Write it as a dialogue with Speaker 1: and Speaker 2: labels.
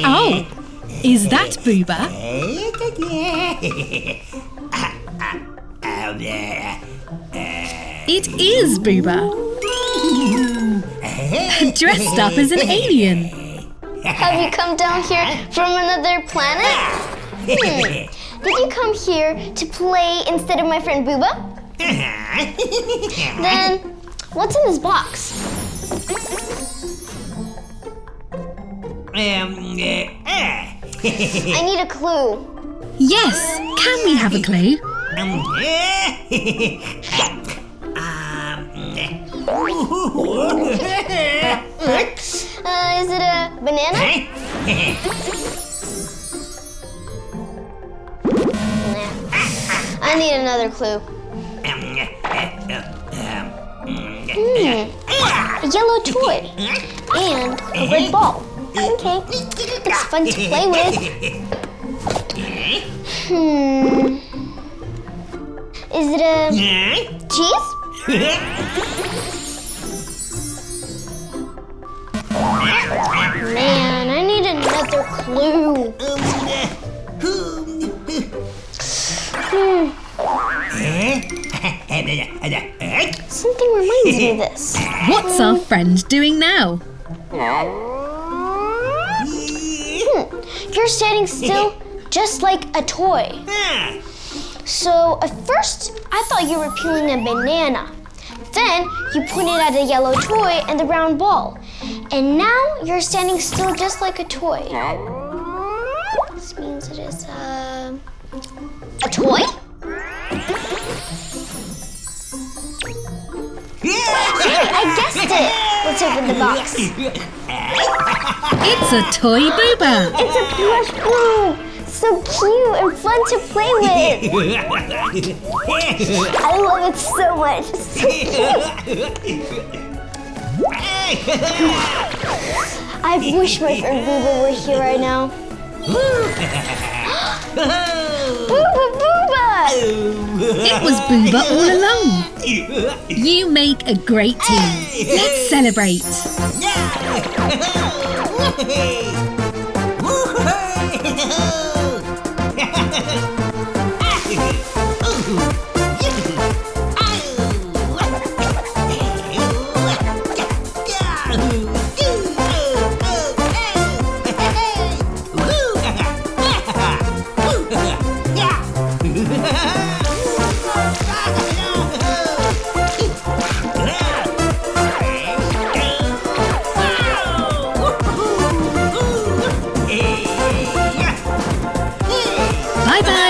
Speaker 1: Oh, is that Booba? It is Booba. Dressed up as an alien.
Speaker 2: Have you come down here from another planet? Did you come here to play instead of my friend Booba? Then, what's in this box? I need a clue.
Speaker 1: Yes, can we have a clue?
Speaker 2: Is it a banana? I need another clue. A yellow toy and a red ball. Okay, it's fun to play with. Is it a cheese? Man, I need another clue. Something reminds me of this.
Speaker 1: What's our friend doing now?
Speaker 2: You're standing still just like a toy. So at first, I thought you were peeling a banana. Then you pointed at a yellow toy and the round ball. And now you're standing still just like a toy. This means it is a toy? I guessed it. Let's open the box.
Speaker 1: It's a toy Booba.
Speaker 2: It's a plush Boo. So cute and fun to play with. I love it so much. It's so cute. I wish my friend Booba were here right now. Booba, Booba!
Speaker 1: It was Booba all along. You make a great team. Let's celebrate. Bye-bye.